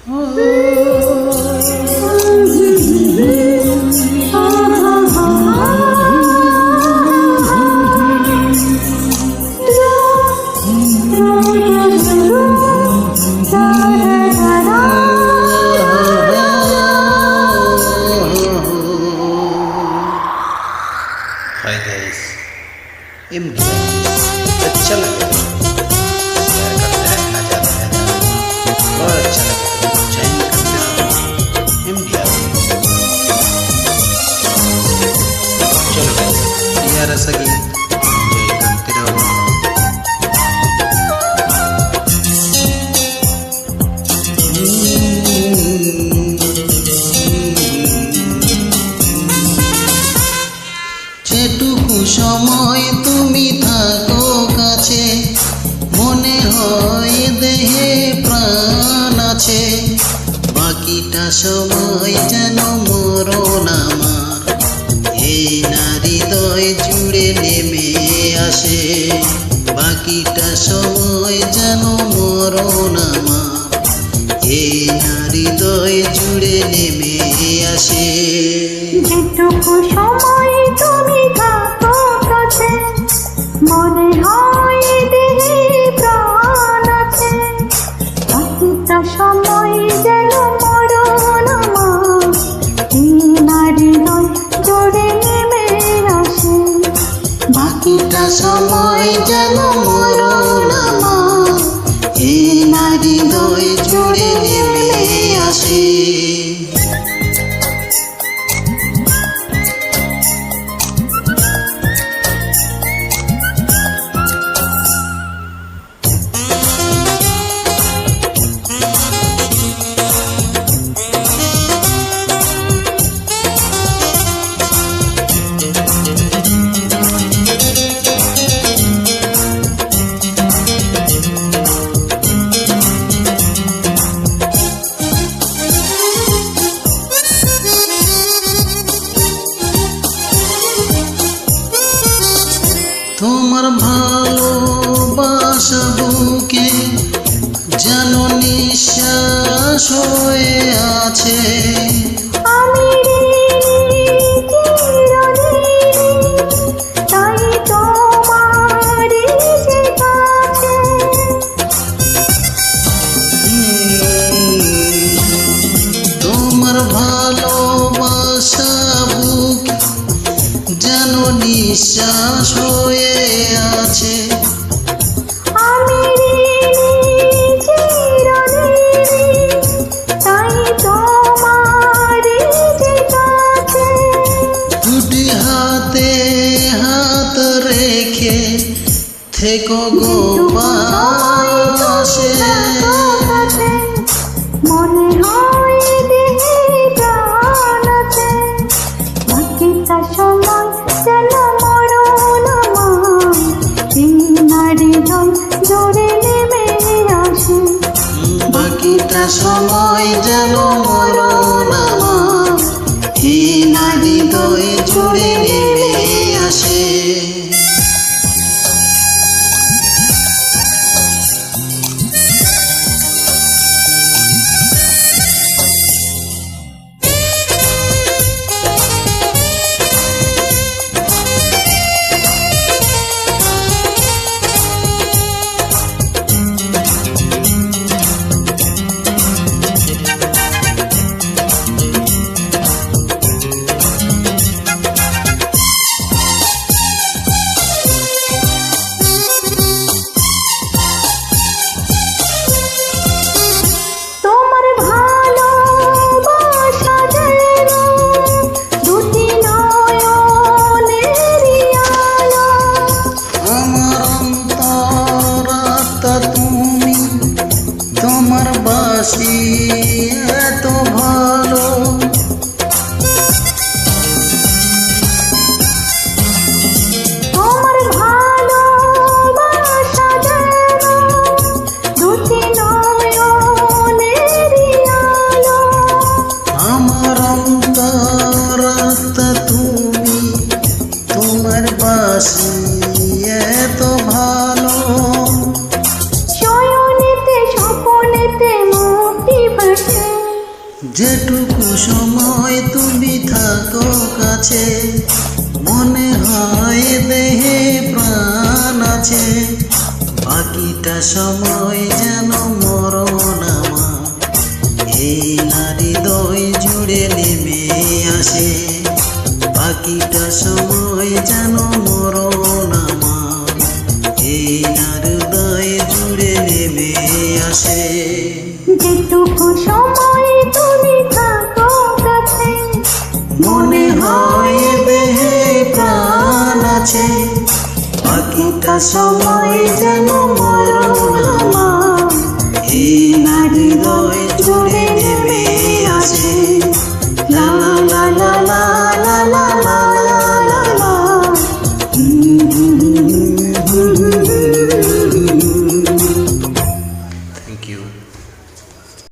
Hi guys, अच्छा लगा share करते रहना ज़्यादा से ज़्यादा और अच्छा लगा तो ज्वाइन करते रहो चलो गाइस यार सगी एंजॉय करते रहो। যেটুকু সময় তুমি থাকো কাছে মনে হয় দেহে প্রাণ আছে, বাকিটা সময় যেন মরণ আমার এই না হৃদয় জুড়ে নেমে আসে, বাকিটা সময় যেন মরণ আমার এই না হৃদয় জুড়ে নেমে আসে। যেটুকু সময় তুমি থাকো কাছে মনে হয় দেহে প্রাণ আছে, বাকিটা সময় যেন মরণ আমার এই না হৃদয় জুড়ে নেমে আসে, বাকিটা সময় যেন মরণ আমার এই না হৃদয় জুড়ে নেমে আসে। তোমার ভালোবাসা বুকে যেন নিঃশ্বাস হয়ে আছে, আমি তাই তোমার যে কাছে তোমার ভালোবাসা বুকে যেন নিঃশ্বাস হয়ে আছে, আমি তাই তোমার যে কাছে দুটি হাতে হাত রেখে থেকো গো পাশে, মনে হয় দেহে প্রাণ আছে, বাকিটা সময় যেন মরণ আমার এই না হৃদয় জোরে নেমে আসে, বাকিটা সময় যেন মরণ আমার এই না হৃদয় জুড়ে নেমে আসে। তোমার বাসি এত ভালো, তোমার ভালোবাসা যেন দুটি নয়নেরই আলো, আমার অন্তরাত্মা তুমি তোমার বাসি এত ভালো, শয়নেতে স্বপনেতে মুক্তি ভাসে যেটুকু সময় তুমি থাকো কাছে মনে হয় দেহে প্রাণ আছে, বাকিটা সময় যেন মরণ আমার এই নারী হৃদয় জুড়ে নেমে আসে, বাকিটা সময় যেন মরণ আমার এই নারী হৃদয় জুড়ে নেমে আসে। যেটুকু সময় তুমি থাকো কাছে মনে হয় দেহে প্রাণ আছে, বাকিটা সময় যেন মরণ আমার এই নারী হৃদয় জুড়ে নেমে আসে। লা লা লা লা লা লা লা লা লা লা। Thank you.